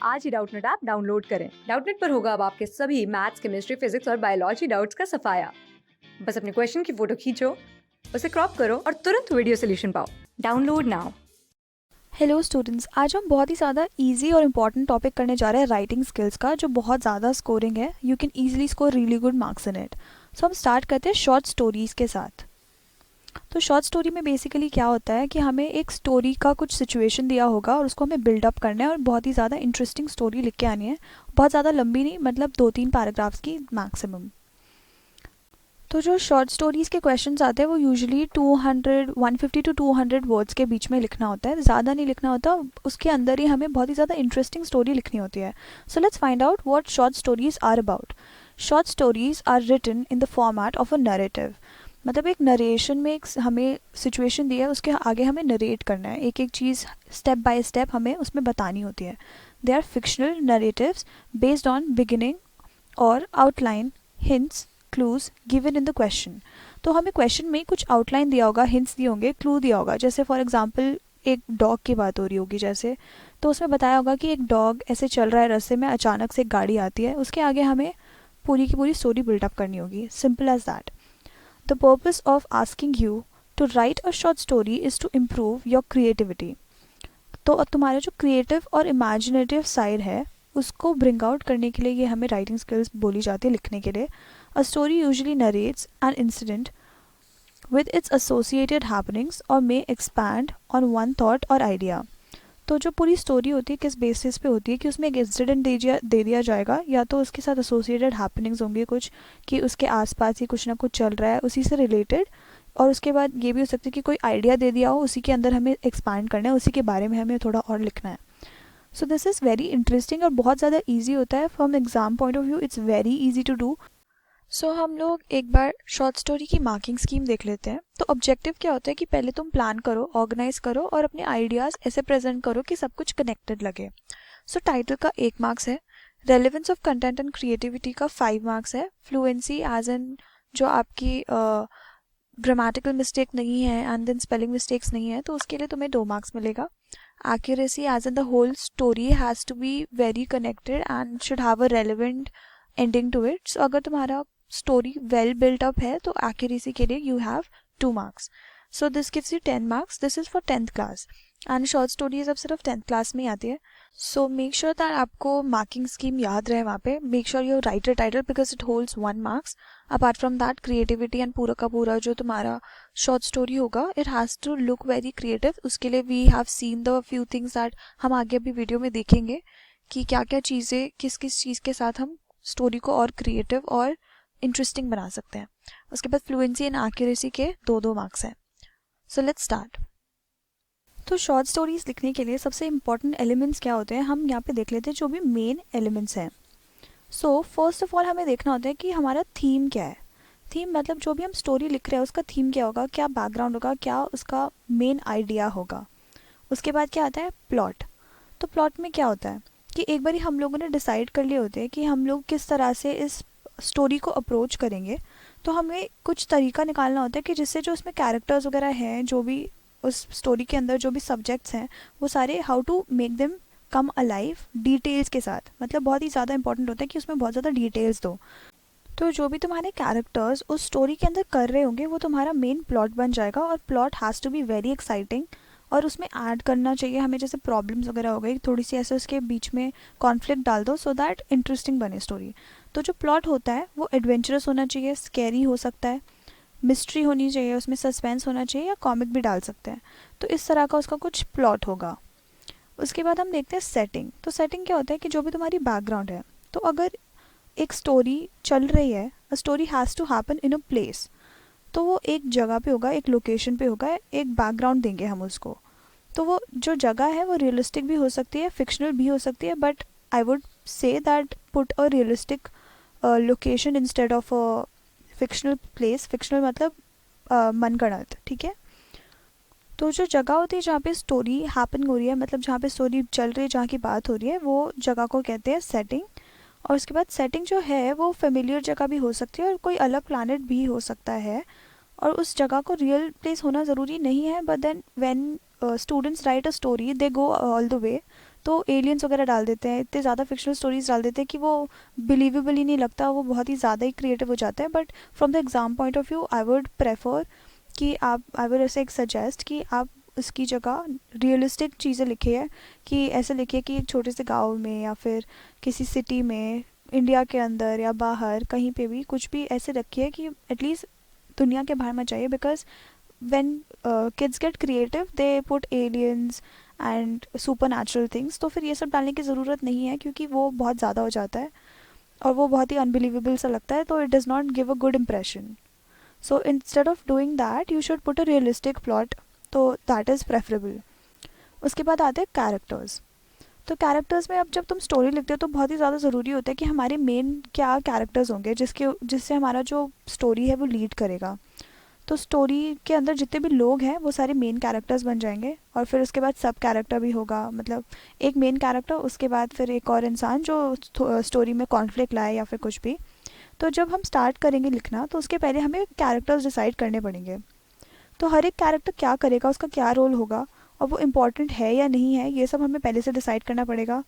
आज ही Doubtnut app download करें। Doubtnut पर होगा अब आपके सभी मैथ्स, केमिस्ट्री, फिजिक्स और बायोलॉजी डाउट्स का सफाया। बस अपने क्वेश्चन की फोटो खींचो, उसे क्रॉप करो और तुरंत वीडियो सोल्यूशन पाओ। Download now. हेलो स्टूडेंट्स, आज हम बहुत ही ज़्यादा इजी और इम्पॉर्टेंट टॉपिक करने जा रहे हैं राइटिंग स्किल्स का, जो बहुत ज़्यादा स्कोरिंग है। You can easily score really good marks in it. So हम स्टार्ट करते हैं शॉर्ट स्टोरीज़ के साथ। तो शॉर्ट स्टोरी में बेसिकली क्या होता है कि हमें एक स्टोरी का कुछ सिचुएशन दिया होगा और उसको हमें बिल्डअप करना है और बहुत ही ज़्यादा इंटरेस्टिंग स्टोरी लिख के आनी है। बहुत ज़्यादा लंबी नहीं, मतलब 2-3 पैराग्राफ्स की मैक्सिमम। तो जो शॉर्ट स्टोरीज़ के क्वेश्चंस आते हैं वो यूजुअली 150 टू 200 वर्ड्स के बीच में लिखना होता है, ज़्यादा नहीं लिखना होता। उसके अंदर ही हमें बहुत ही ज़्यादा इंटरेस्टिंग स्टोरी लिखनी होती है। So let's find out what short stories are about. Short stories are written in the format of a narrative. मतलब एक नरेशन में एक हमें सिचुएशन दी है, उसके आगे हमें नरेट करना है, एक एक चीज़ स्टेप बाय स्टेप हमें उसमें बतानी होती है। They are fictional narratives based on beginning और outline, hints, clues given in the question. तो हमें क्वेश्चन में कुछ आउटलाइन दिया होगा, हिंट्स दिए होंगे, क्लू दिया होगा। जैसे फॉर एग्जांपल एक डॉग की बात हो रही होगी जैसे, तो उसमें बताया होगा कि एक डॉग ऐसे चल रहा है रास्ते में, अचानक से एक गाड़ी आती है, उसके आगे हमें पूरी की पूरी स्टोरी बिल्डअप करनी होगी। Simple as that. The purpose of asking you to write a short story is to improve your creativity. तो अब तुम्हारा जो क्रिएटिव और इमेजिनेटिव साइड है उसको ब्रिंग आउट करने के लिए ये हमें राइटिंग स्किल्स बोली जाती है लिखने के लिए। A story usually narrates an incident with its associated happenings or may expand on one thought or idea। तो जो पूरी स्टोरी होती है किस बेसिस पे होती है कि उसमें एक इंसिडेंट दे दिया जाएगा, या तो उसके साथ एसोसिएटेड हैपनिंग्स होंगे कुछ, कि उसके आसपास ही कुछ ना कुछ चल रहा है उसी से रिलेटेड। और उसके बाद ये भी हो सकता है कि कोई आइडिया दे दिया हो, उसी के अंदर हमें एक्सपांड करना है, उसी के बारे में हमें थोड़ा और लिखना है। So this is very interesting और बहुत ज़्यादा ईजी होता है। From exam point of view it's very easy to do. So हम लोग एक बार शॉर्ट स्टोरी की मार्किंग स्कीम देख लेते हैं। तो ऑब्जेक्टिव क्या होता है कि पहले तुम प्लान करो, ऑर्गेनाइज करो और अपने आइडियाज़ ऐसे प्रेजेंट करो कि सब कुछ कनेक्टेड लगे। सो टाइटल का 1 मार्क्स है, relevance of content and creativity का 5 मार्क्स है, फ्लुएंसी एज इन जो आपकी ग्रामेटिकल मिस्टेक नहीं है एंड देन स्पेलिंग मिस्टेक्स नहीं है तो उसके लिए तुम्हें 2 मार्क्स मिलेगा। Accuracy as in the whole story has to be very connected and should have a relevant ending to it. So अगर तुम्हारा स्टोरी वेल बिल्ट अप है तो एक्यूरेसी के लिए you have 2 marks. So this gives you 10 marks. This is for 10th class and short stories अब सिर्फ 10th class में ही आती है। सो मेक श्योर दैट आपको मार्किंग स्कीम याद रहे वहाँ पे। Make sure you write a title because it holds 1 marks. Apart from that creativity and पूरा का पूरा जो तुम्हारा शॉर्ट स्टोरी होगा it has to look very creative. उसके लिए we have seen the few things that हम आगे अभी वीडियो में देखेंगे कि क्या क्या चीज़ें किस किस चीज़ के साथ हम स्टोरी को और क्रिएटिव और इंटरेस्टिंग बना सकते हैं। उसके बाद फ्लुएंसी एंड एक्यूरेसी के 2-2 मार्क्स हैं। So let's start. तो शॉर्ट स्टोरीज लिखने के लिए सबसे इंपॉर्टेंट एलिमेंट्स क्या होते हैं हम यहाँ पे देख लेते हैं, जो भी मेन एलिमेंट्स हैं। सो फर्स्ट ऑफ ऑल हमें देखना होता है कि हमारा थीम क्या है। थीम मतलब जो भी हम स्टोरी लिख रहे हैं उसका थीम क्या होगा, क्या बैकग्राउंड होगा, क्या उसका मेन आइडिया होगा। उसके बाद क्या आता है प्लॉट। तो प्लॉट में क्या होता है कि एक बार हम लोगों ने डिसाइड कर लिए होते हैं कि हम लोग किस तरह से इस स्टोरी को अप्रोच करेंगे, तो हमें कुछ तरीका निकालना होता है कि जिससे जो उसमें कैरेक्टर्स वगैरह हैं, जो भी उस स्टोरी के अंदर जो भी सब्जेक्ट्स हैं, वो सारे how to make them come alive details के साथ। मतलब बहुत ही ज़्यादा इंपॉर्टेंट होता है कि उसमें बहुत ज़्यादा डिटेल्स दो। तो जो भी तुम्हारे कैरेक्टर्स उस स्टोरी के अंदर कर रहे होंगे वो तुम्हारा मेन प्लॉट बन जाएगा। और plot has to be very exciting और उसमें ऐड करना चाहिए हमें, जैसे प्रॉब्लम्स वगैरह हो गई थोड़ी सी, ऐसे उसके बीच में कॉन्फ्लिक्ट डाल दो सो दैट इंटरेस्टिंग बने स्टोरी। तो जो प्लॉट होता है वो एडवेंचरस होना चाहिए, स्कैरी हो सकता है, मिस्ट्री होनी चाहिए, उसमें सस्पेंस होना चाहिए, या कॉमिक भी डाल सकते हैं। तो इस तरह का उसका कुछ प्लॉट होगा। उसके बाद हम देखते हैं सेटिंग। तो सेटिंग क्या होता है कि जो भी तुम्हारी बैकग्राउंड है, तो अगर एक स्टोरी चल रही है, a story has to happen in a place, तो वो एक जगह पे होगा, एक लोकेशन पे होगा, एक बैकग्राउंड देंगे हम उसको। तो वो जो जगह है वो रियलिस्टिक भी हो सकती है, फिक्शनल भी हो सकती है, but I would say that put a realistic location instead of a fictional place. Fictional मतलब मनगढ़ंत, ठीक है। तो जो जगह होती है जहाँ पे स्टोरी हैपन हो रही है, मतलब जहाँ पे स्टोरी चल रही है, जहाँ की बात हो रही है, वो जगह को कहते हैं सेटिंग। और उसके बाद सेटिंग जो है वो फेमिलियर जगह भी हो सकती है और कोई अलग प्लानट भी हो सकता है। और उस जगह को रियल प्लेस होना ज़रूरी नहीं है, but then when students write a story they go all the way तो एलियंस वगैरह डाल देते हैं, इतने ज़्यादा फिक्शनल स्टोरीज डाल देते हैं कि वो बिलीवेबल ही नहीं लगता, वो बहुत ही ज़्यादा ही क्रिएटिव हो जाता है. But from the exam point of view I would prefer कि आप, आई वुड ऐसे एक सजेस्ट कि आप उसकी जगह रियलिस्टिक चीज़ें लिखिए, कि ऐसे लिखिए कि एक छोटे से गांव में या फिर किसी सिटी में, इंडिया के अंदर या बाहर कहीं पे भी कुछ भी ऐसे रखिए कि एटलीस्ट दुनिया के बाहर मत जाइए. Because when kids get creative they put aliens and supernatural things, तो फिर ये सब डालने की ज़रूरत नहीं है क्योंकि वो बहुत ज़्यादा हो जाता है और वो बहुत ही अनबिलीवेबल सा लगता है, तो it does not give a good impression. So instead of doing that you should put a realistic plot, तो दैट इज़ प्रेफरेबल. उसके बाद आते हैं कैरेक्टर्स. तो कैरेक्टर्स में अब जब तुम स्टोरी लिखते हो तो बहुत ही ज़्यादा ज़रूरी होता है कि हमारे मेन क्या कैरेक्टर्स होंगे जिससे हमारा जो स्टोरी है वो लीड करेगा. तो स्टोरी के अंदर जितने भी लोग हैं वो सारे मेन कैरेक्टर्स बन जाएंगे और फिर उसके बाद सब कैरेक्टर भी होगा, मतलब एक मेन कैरेक्टर, उसके बाद फिर एक और इंसान जो स्टोरी में कॉन्फ्लिक्ट लाए या फिर कुछ भी. तो जब हम स्टार्ट करेंगे लिखना तो उसके पहले हमें कैरेक्टर्स डिसाइड करने पड़ेंगे. तो हर एक कैरेक्टर क्या करेगा, उसका क्या रोल होगा और वो इम्पॉर्टेंट है या नहीं है, ये सब हमें पहले से डिसाइड करना पड़ेगा.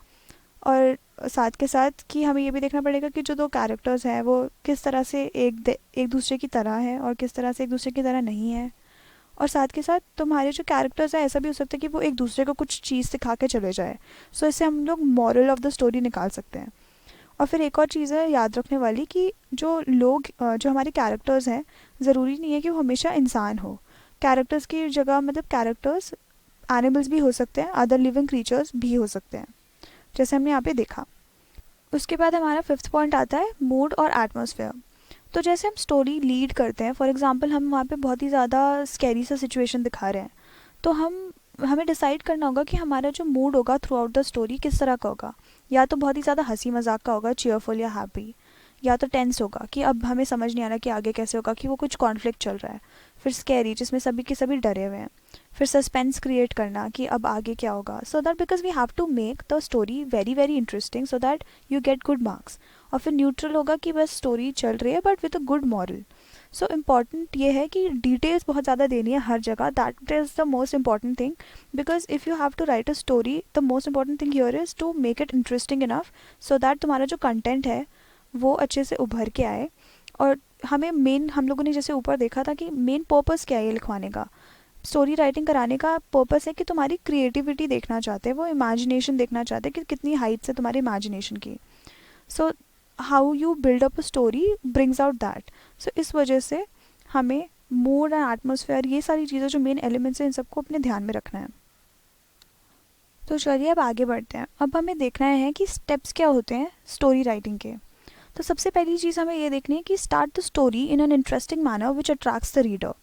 और साथ के साथ कि हमें ये भी देखना पड़ेगा कि जो दो कैरेक्टर्स हैं वो किस तरह से एक दूसरे की तरह है और किस तरह से एक दूसरे की तरह नहीं है. और साथ के साथ तुम्हारे जो कैरेक्टर्स हैं ऐसा भी हो सकता है कि वो एक दूसरे को कुछ चीज़ सिखा के चले जाए. सो इससे हम लोग मॉरल ऑफ द स्टोरी निकाल सकते हैं. और फिर एक और चीज़ है याद रखने वाली कि जो लोग जो हमारे कैरेक्टर्स हैं ज़रूरी नहीं है कि वो हमेशा इंसान हो. कैरेक्टर्स की जगह, मतलब कैरेक्टर्स एनिमल्स भी हो सकते हैं, अदर लिविंग क्रीचर्स भी हो सकते हैं, जैसे हमने यहाँ पे देखा. उसके बाद हमारा फिफ्थ पॉइंट आता है मूड और एटमॉस्फेयर. तो जैसे हम स्टोरी लीड करते हैं, फॉर एग्जांपल हम वहाँ पे बहुत ही ज़्यादा स्कैरी सा सिचुएशन दिखा रहे हैं, तो हमें डिसाइड करना होगा कि हमारा जो मूड होगा थ्रू आउट द स्टोरी किस तरह का होगा. या तो बहुत ही ज़्यादा हंसी मजाक का होगा, चीयरफुल या हैप्पी, या तो टेंस होगा कि अब हमें समझ नहीं आ रहा कि आगे कैसे होगा, कि वो कुछ कॉन्फ्लिक्ट चल रहा है. फिर स्कैरी जिसमें सभी के सभी डरे हुए हैं. फिर सस्पेंस क्रिएट करना कि अब आगे क्या होगा, so that because we have to make the story very very interesting so that you get good marks. और फिर न्यूट्रल होगा कि बस स्टोरी चल रही है but with a good moral. So important ये है कि डिटेल्स बहुत ज़्यादा देनी है हर जगह, that is the most important thing. Because if you have to write a story the most important thing here is to make it interesting enough so that तुम्हारा जो कंटेंट है वो अच्छे से उभर के आए. और हमें मेन, हम लोगों ने जैसे ऊपर देखा था कि मेन पर्पस क्या है ये लिखवाने का, स्टोरी राइटिंग कराने का पर्पस है कि तुम्हारी क्रिएटिविटी देखना चाहते हैं, वो इमेजिनेशन देखना चाहते हैं कि कितनी हाइट से तुम्हारी इमेजिनेशन की. So how you build up a story brings out that. So इस वजह से हमें मूड एंड एटमॉस्फेयर, ये सारी चीज़ें जो मेन एलिमेंट्स हैं, इन सबको अपने ध्यान में रखना है. तो चलिए अब आगे बढ़ते हैं. अब हमें देखना है कि स्टेप्स क्या होते हैं स्टोरी राइटिंग के. तो सबसे पहली चीज़ हमें ये देखनी है कि start the story in an interesting manner which attracts the reader.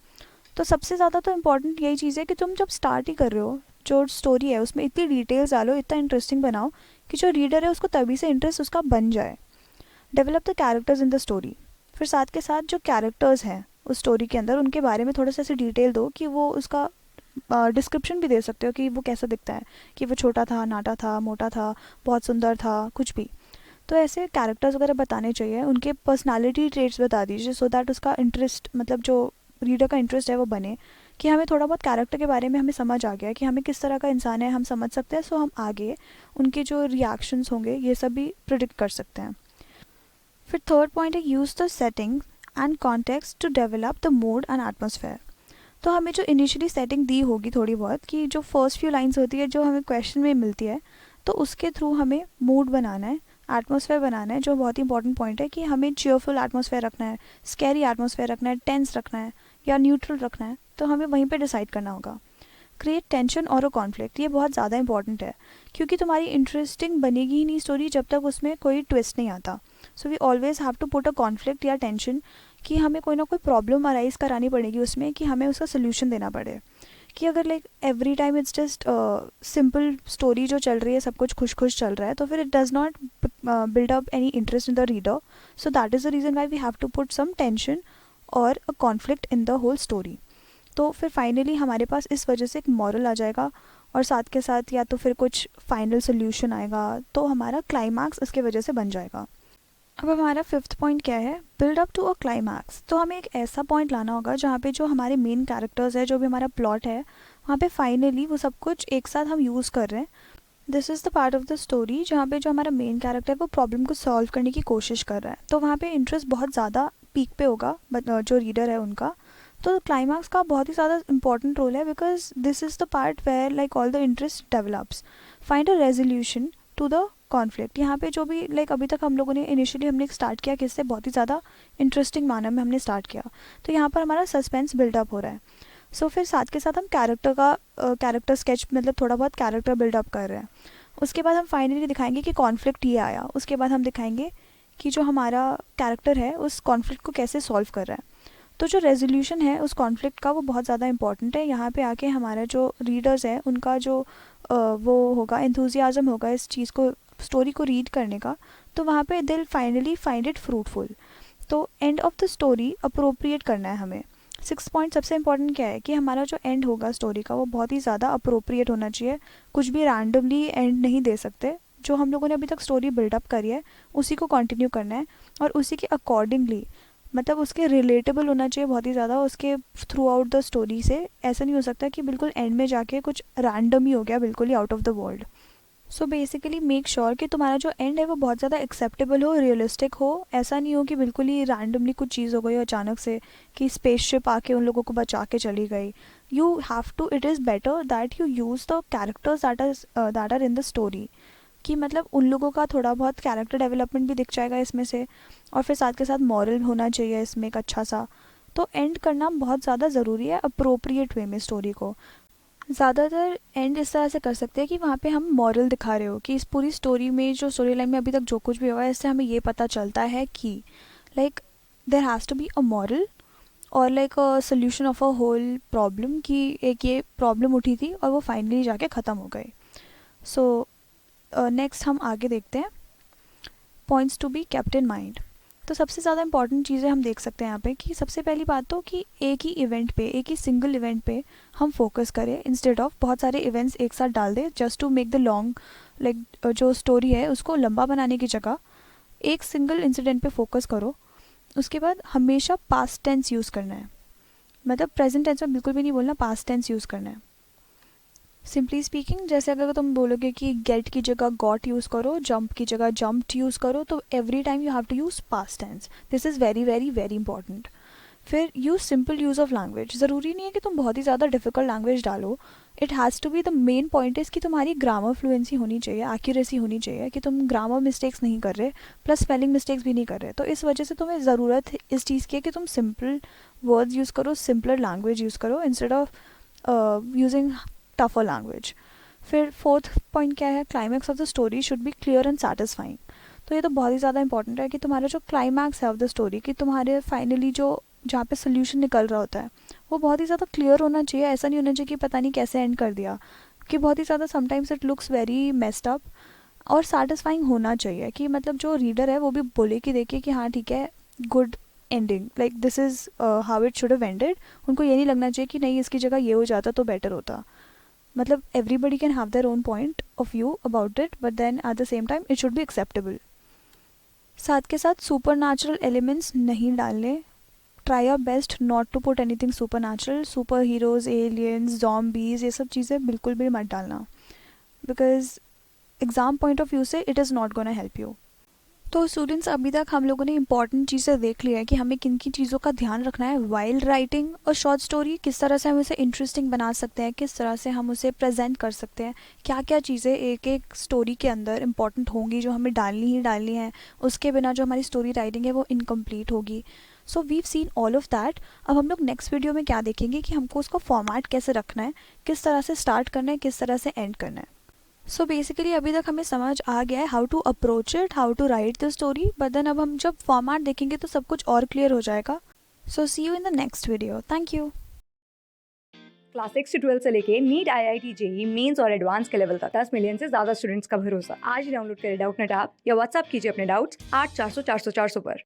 तो सबसे ज़्यादा तो इम्पॉर्टेंट यही चीज़ है कि तुम जब स्टार्ट ही कर रहे हो, जो स्टोरी है उसमें इतनी डिटेल्स डालो, इतना इंटरेस्टिंग बनाओ कि जो रीडर है उसको तभी से इंटरेस्ट उसका बन जाए. Develop the characters in the story. फिर साथ के साथ जो कैरेक्टर्स हैं उस स्टोरी के अंदर उनके बारे में थोड़ा सा ऐसे डिटेल दो कि वो उसका डिस्क्रिप्शन भी दे सकते हो कि वो कैसा दिखता है, कि वो छोटा था, नाटा था, मोटा था, बहुत सुंदर था, कुछ भी. तो ऐसे कैरेक्टर्स वगैरह बताने चाहिए, उनके पर्सनालिटी ट्रेट्स बता दीजिए सो दैट उसका इंटरेस्ट, मतलब जो रीडर का इंटरेस्ट है वो बने, कि हमें थोड़ा बहुत कैरेक्टर के बारे में हमें समझ आ गया कि हमें किस तरह का इंसान है हम समझ सकते हैं. सो हम आगे उनके जो रिएक्शंस होंगे ये सब भी प्रिडिक्ट कर सकते हैं. फिर थर्ड पॉइंट है use the setting and context to develop the mood and atmosphere. तो हमें जो इनिशियली सेटिंग दी होगी थोड़ी बहुत, कि जो फर्स्ट फ्यू लाइंस होती है जो हमें क्वेश्चन में मिलती है, तो उसके थ्रू हमें मूड बनाना है, एटमॉस्फेयर बनाना है, जो बहुत ही इंपॉर्टेंट पॉइंट है कि हमें चीयरफुल एटमॉस्फेयर रखना है, स्कैरी एटमॉस्फेयर रखना है, टेंस रखना है या न्यूट्रल रखना है, तो हमें वहीं पे डिसाइड करना होगा. क्रिएट टेंशन और अ कॉन्फ्लिक्ट, ये बहुत ज़्यादा इंपॉर्टेंट है क्योंकि तुम्हारी इंटरेस्टिंग बनेगी ही नहीं स्टोरी जब तक उसमें कोई ट्विस्ट नहीं आता. So we always have to put a conflict या टेंशन, कि हमें कोई ना कोई प्रॉब्लम अराइज करानी पड़ेगी उसमें, कि हमें उसका सोल्यूशन देना पड़े. कि अगर like every time it's just simple story जो चल रही है, सब कुछ खुश खुश चल रहा है, तो फिर it does not build up any interest in the reader. So that is the reason why we have to put some tension और a conflict in the whole story. तो फिर फाइनली हमारे पास इस वजह से एक मॉरल आ जाएगा और साथ के साथ या तो फिर कुछ फाइनल सोल्यूशन आएगा, तो हमारा क्लाइमैक्स इसके वजह से बन जाएगा. अब हमारा फिफ्थ पॉइंट क्या है, build up to a climax. तो हमें एक ऐसा पॉइंट लाना होगा जहाँ पे जो हमारे मेन कैरेक्टर्स है, जो भी हमारा प्लॉट है, वहाँ पे फाइनली वो सब कुछ एक साथ हम यूज़ कर रहे हैं. This is the part of the story जहाँ पे जो हमारा मेन कैरेक्टर है वो प्रॉब्लम को सॉल्व करने की कोशिश कर रहा है, तो वहाँ पे इंटरेस्ट बहुत ज़्यादा पीक पे होगा जो रीडर है उनका। तो क्लाइमैक्स का बहुत ही ज़्यादा इंपॉर्टेंट रोल है, because this is the part where like all the interest develops, find a resolution to the conflict. यहाँ पे जो भी लाइक अभी तक हम लोगों ने इनिशियली हमने स्टार्ट किया किससे, बहुत ही ज़्यादा इंटरेस्टिंग मैनर में हमने स्टार्ट किया, तो यहाँ पर हमारा सस्पेंस बिल्डअप हो रहा है। सो फिर साथ के साथ हम कैरेक्टर स्केच मतलब थोड़ा बहुत कैरेक्टर बिल्डअप कर रहे हैं। उसके बाद हम फाइनली दिखाएंगे कि कॉन्फ्लिक्ट ये आया, उसके बाद हम दिखाएंगे कि जो हमारा कैरेक्टर है उस कॉन्फ्लिक्ट को कैसे सॉल्व कर रहा है। तो जो रेजोल्यूशन है उस कॉन्फ्लिक्ट का वो बहुत ज़्यादा इंपॉर्टेंट है। यहाँ पे आके हमारा जो रीडर्स है उनका जो वो होगा एंथुजियाज़म होगा इस चीज़ को, स्टोरी को रीड करने का, तो वहाँ पे दिल फाइनली फाइंड इट फ्रूटफुल। तो end of the story appropriate करना है हमें। 6 पॉइंट सबसे इंपॉर्टेंट क्या है कि हमारा जो एंड होगा स्टोरी का वो बहुत ही ज़्यादा अप्रोप्रिएट होना चाहिए, कुछ भी रैंडमली एंड नहीं दे सकते। जो हम लोगों ने अभी तक स्टोरी बिल्डअप करी है उसी को कंटिन्यू करना है और उसी के अकॉर्डिंगली, मतलब उसके रिलेटेबल होना चाहिए बहुत ही ज़्यादा उसके थ्रू आउट द स्टोरी से। ऐसा नहीं हो सकता कि बिल्कुल एंड में जाके कुछ रैंडम ही हो गया, बिल्कुल ही out of the world. So basically make sure कि तुम्हारा जो एंड है वो बहुत ज़्यादा एक्सेप्टेबल हो, रियलिस्टिक हो। ऐसा नहीं हो कि बिल्कुल ही रैंडमली कुछ चीज़ हो गई अचानक से कि स्पेसशिप आके उन लोगों को बचा के चली गई। You have to, it is better that you use the characters that are in the story, कि मतलब उन लोगों का थोड़ा बहुत कैरेक्टर डेवलपमेंट भी दिख जाएगा इसमें से, और फिर साथ के साथ मॉरल होना चाहिए इसमें एक अच्छा सा। तो एंड करना बहुत ज़्यादा ज़रूरी है अप्रोप्रिएट वे में स्टोरी को। ज़्यादातर एंड इस तरह से कर सकते हैं कि वहाँ पे हम मॉरल दिखा रहे हो कि इस पूरी स्टोरी में जो स्टोरी लाइन में अभी तक जो कुछ भी हुआ है इससे हमें ये पता चलता है कि like there has to be a moral और like a solution of a whole problem, कि एक ये प्रॉब्लम उठी थी और वो फाइनली जाके ख़त्म हो गई। सो नेक्स्ट हम आगे देखते हैं points to be kept in mind. तो सबसे ज़्यादा इंपॉर्टेंट चीज़ें हम देख सकते हैं यहाँ पे कि सबसे पहली बात तो कि एक ही इवेंट पे, एक ही सिंगल इवेंट पे हम फोकस करें इंस्टेड ऑफ बहुत सारे इवेंट्स एक साथ डाल दें just to make the long like जो स्टोरी है उसको लंबा बनाने की जगह एक सिंगल इंसिडेंट पे फोकस करो। उसके बाद हमेशा पास्ट टेंस यूज़ करना है, मतलब प्रेजेंट टेंस में बिल्कुल भी नहीं बोलना, पास्ट टेंस यूज़ करना है। सिंपली स्पीकिंग, जैसे अगर तुम बोलोगे कि गेट की जगह गॉट यूज़ करो, जंप की जगह जंप्ड यूज़ करो, तो every time you have to use past tense. This is very very very important. फिर use simple use of language. ज़रूरी नहीं है कि तुम बहुत ही ज़्यादा डिफिकल्ट लैंग्वेज डालो। It has to be, the main point is कि तुम्हारी ग्रामर फ्लुएंसी होनी चाहिए, एक्यूरेसी होनी चाहिए, कि तुम ग्रामर मिस्टेक्स नहीं कर रहे प्लस स्पेलिंग मिस्टेक्स भी नहीं कर रहे। तो इस वजह से तुम्हें ज़रूरत इस चीज़ की है कि तुम सिंपल वर्ड्स यूज़ करो, सिंपलर लैंग्वेज यूज़ करो instead of using tougher language. फिर फोर्थ पॉइंट क्या है, climax of the story should be clear and satisfying. तो ये तो बहुत ही ज़्यादा इंपॉर्टेंट है कि तुम्हारा जो क्लाइमैक्स है ऑफ द स्टोरी, कि तुम्हारे फाइनली जो जहाँ पे सोल्यूशन निकल रहा होता है वो बहुत ही ज़्यादा क्लियर होना चाहिए। ऐसा नहीं होना चाहिए कि पता नहीं कैसे एंड कर दिया, कि बहुत ही ज़्यादा sometimes it looks very messed up. और सेटिस्फाइंग होना चाहिए कि मतलब जो रीडर है वो भी बोले कि देखिए कि हाँ ठीक है, good ending, like this is how it should have ended. उनको ये नहीं लगना चाहिए कि नहीं इसकी जगह ये हो जाता तो बेटर होता। मतलब everybody can have their own point of view about it, but then at the same time it should be acceptable. साथ के साथ सुपर नेचुरल एलिमेंट्स नहीं डालने। Try your best not to put anything supernatural, superheroes, aliens, zombies, ये सब चीज़ें बिल्कुल भी मत डालना, because exam point of view से it is not gonna help you. तो स्टूडेंट्स, अभी तक हम लोगों ने इंपॉर्टेंट चीज़ें देख लिया है कि हमें किन किन चीज़ों का ध्यान रखना है वाइल राइटिंग और शॉर्ट स्टोरी। किस तरह से हम उसे इंटरेस्टिंग बना सकते हैं, किस तरह से हम उसे प्रेजेंट कर सकते हैं, क्या क्या चीज़ें एक एक स्टोरी के अंदर इंपॉर्टेंट होंगी जो हमें डालनी ही डालनी है, उसके बिना जो हमारी स्टोरी राइटिंग है वो इनकम्प्लीट होगी। So we've seen all of that. अब हम लोग नेक्स्ट वीडियो में क्या देखेंगे कि हमको उसका फॉर्मेट कैसे रखना है, किस तरह से स्टार्ट करना है, किस तरह से एंड करना है। सो बेसिकली अभी तक हमें समझ आ गया है how to approach it, how to write the story, but then अब हम जब फॉर्मेट देखेंगे तो सब कुछ और क्लियर हो जाएगा। So see you in the next video. Thank you. Class 6 से 12 से लेके नीट, IIT, जेई मेंस और एडवांस के लेवल तक 10 मिलियन से ज्यादा स्टूडेंट्स का भरोसा। आज ही डाउनलोड करें डाउटनेट ऐप या व्हाट्सएप कीजिए अपने डाउट्स 8400 400 400 पर।